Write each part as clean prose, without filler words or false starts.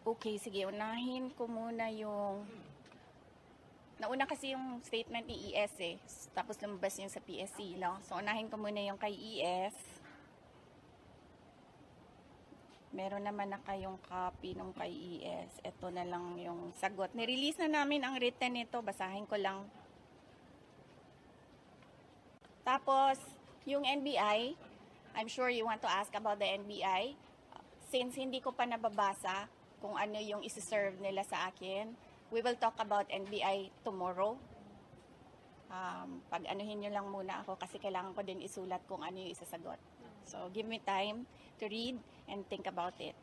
Okay, sige, unahin ko muna yung... Nauna kasi yung statement ni ES eh. Tapos lumabas yung sa PSC, no? So, unahin ko muna yung kay ES. Meron naman na kayong copy nung kay ES. Ito na lang yung sagot. Nirelease na namin ang written nito. Basahin ko lang. Tapos, yung NBI, I'm sure you want to ask about the NBI. Since hindi ko pa nababasa kung ano yung isi-serve nila sa akin, we will talk about NBI tomorrow. Pag-anuhin nyo lang muna ako kasi kailangan ko din isulat kung ano yung isasagot. So, give me time to read and think about it.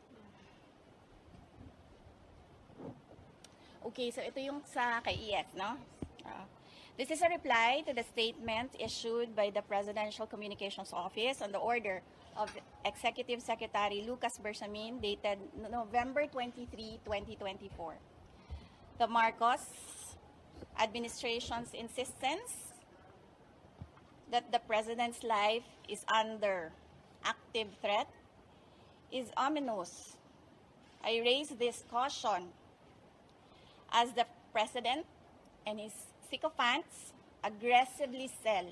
Okay, so ito yung sa kay ES, no? This is a reply to the statement issued by the Presidential Communications Office on the order of Executive Secretary Lucas Bersamin dated November 23, 2024. The Marcos administration's insistence that the President's life is under active threat is ominous. I raise this caution as the President and his sycophants aggressively sell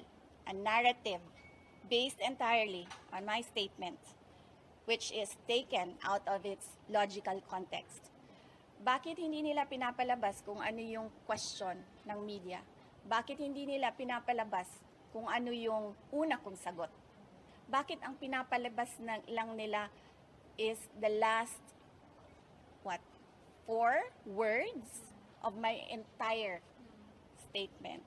a narrative based entirely on my statement, which is taken out of its logical context. Bakit hindi nila pinapalabas kung ano yung question ng media? Bakit hindi nila pinapalabas kung ano yung una kong sagot? Bakit ang pinapalabas lang nila is the last, 4 words of my entire statement?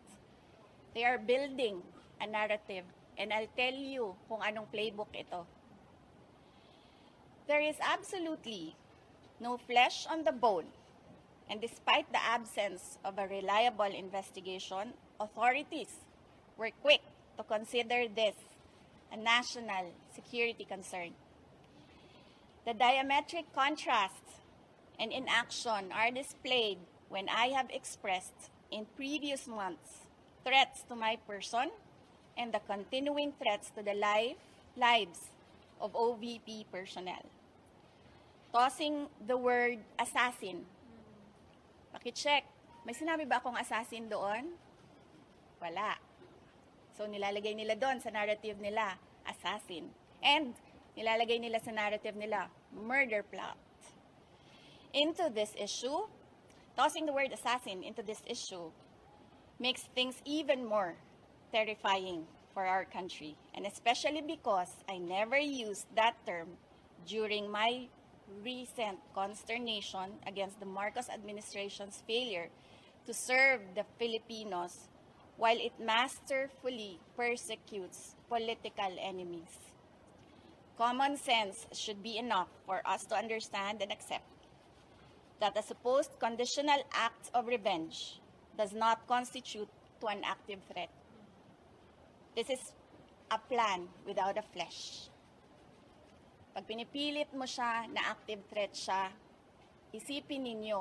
They are building a narrative, and I'll tell you kung anong playbook ito. There is absolutely no flesh on the bone, and despite the absence of a reliable investigation, authorities were quick to consider this a national security concern. The diametric contrast and inaction are displayed when I have expressed in previous months threats to my person and the continuing threats to the lives of OVP personnel. Tossing the word assassin. Pakicheck. May sinabi ba akong assassin doon? Wala. So nilalagay nila doon sa narrative nila, assassin. And nilalagay nila sa narrative nila, murder plot. Into this issue, tossing the word assassin into this issue makes things even more terrifying for our country. And especially because I never used that term during my recent consternation against the Marcos administration's failure to serve the Filipinos while it masterfully persecutes political enemies. Common sense should be enough for us to understand and accept that a supposed conditional act of revenge does not constitute to an active threat. This is a plan without a flesh. Pag pinipilit mo siya na active threat siya, isipin ninyo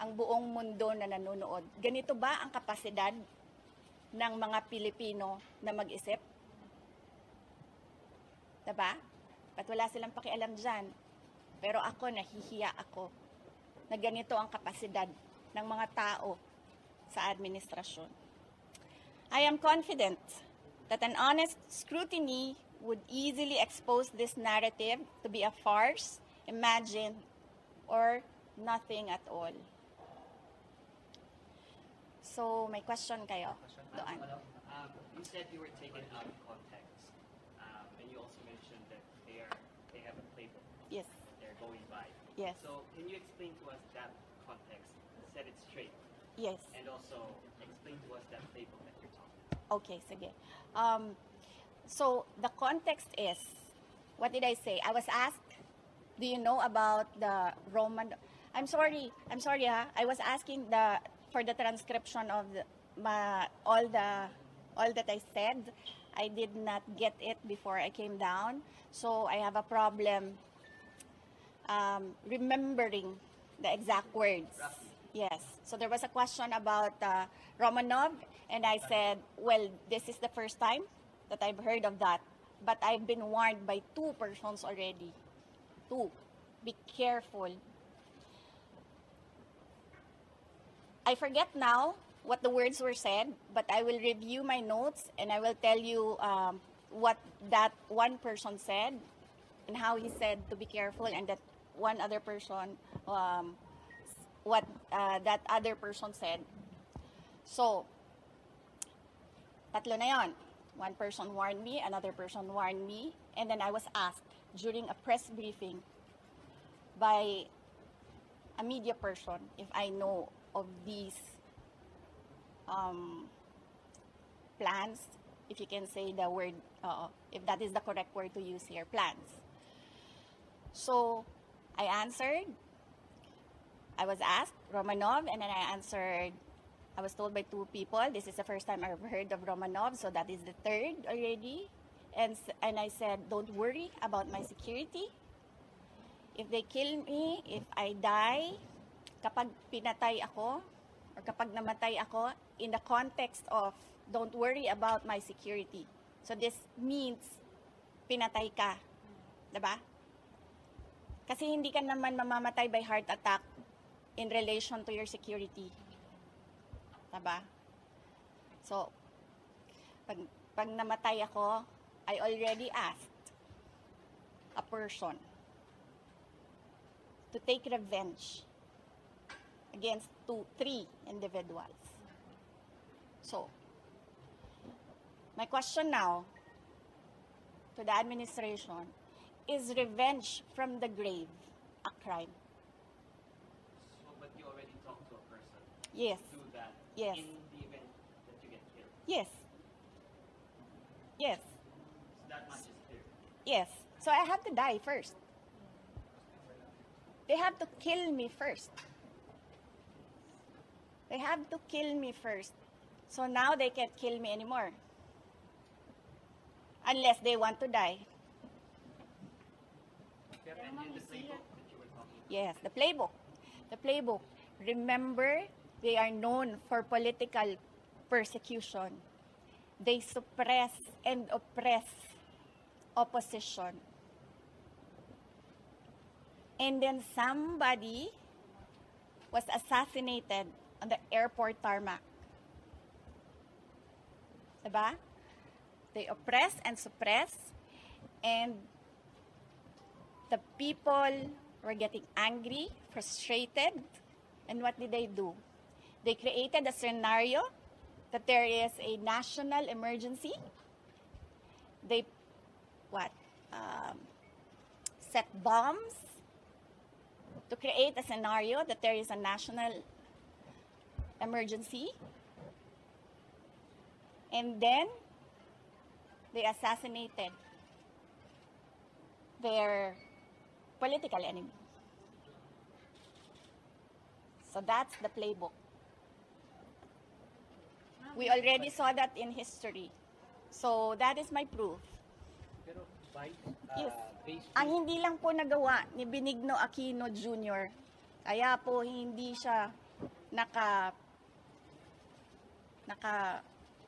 ang buong mundo na nanonood. Ganito ba ang kapasidad ng mga Pilipino na mag-isip? Diba? At wala silang pakialam dyan. Pero ako, nahihiya ako na ganito ang kapasidad ng mga tao sa administrasyon. I am confident that an honest scrutiny would easily expose this narrative to be a farce, imagined, or nothing at all. So, may question kayo doon. You said you were taken out of context, and you also mentioned that they have a playbook. Yes. They're going by. Yes. So, can you explain to us that context, set it straight, Yes. and also explain to us that playbook that you're talking about? Okay, sige. So, the context is, what did I say? I was asked, do you know about the Roman... I'm sorry ha. I was asking for the transcription of all that I said. I did not get it before I came down. So, I have a problem remembering the exact words. Yes. So there was a question about Romanov, and I said, well, this is the first time that I've heard of that. But I've been warned by 2 persons already. 2. Be careful. I forget now what the words were said, but I will review my notes and I will tell you what that one person said and how he said to be careful, and that one other person, what that other person said. So, tatlo na yon. One person warned me, another person warned me, and then I was asked during a press briefing by a media person if I know of these plans, if you can say the word, if that is the correct word to use here, plans. So I answered. I was asked Romanov, and then I answered. I was told by two people. This is the first time I've heard of Romanov, so that is the third already. And I said, don't worry about my security. If they kill me, if I die, kapag pinatay ako, or kapag namatay ako, in the context of don't worry about my security. So this means pinatay ka. Diba? Kasi hindi ka naman mamamatay by heart attack in relation to your security. Diba? So, pag namatay ako, I already asked a person to take revenge against 3 individuals. So, my question now to the administration, is revenge from the grave a crime? So, but you already talked to a person Yes. to do that Yes. in the event that you get killed. Yes. Yes. So that much is clear. Yes. So I have to die first. They have to kill me first. They have to kill me first. So now they can't kill me anymore. Unless they want to die. And in the playbook that you were talking about. Yes, the playbook. The playbook. Remember, they are known for political persecution. They suppress and oppress opposition. And then somebody was assassinated on the airport tarmac. Diba? They oppress and suppress, and the people were getting angry, frustrated, and what did they do? They created a scenario that there is a national emergency. They, set bombs to create a scenario that there is a national emergency. And then, they assassinated their political enemy. So that's the playbook. We already saw that in history. So that is my proof. Pero Vice, Yes. based Ang hindi lang po nagawa ni Benigno Aquino Jr., kaya po hindi siya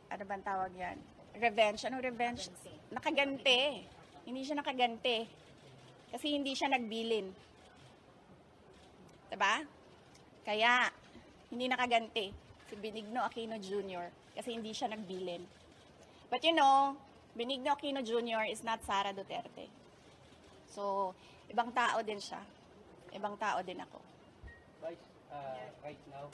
ano bang tawag yan? Revenge. Anong revenge? Nakagante. Hindi siya nakagante. Kasi hindi siya nagbilin. Diba? Kaya, hindi nakagante si Benigno Aquino Jr. kasi hindi siya nagbilin. But you know, Benigno Aquino Jr. is not Sara Duterte. So, ibang tao din siya. Ibang tao din ako. Vice, right now,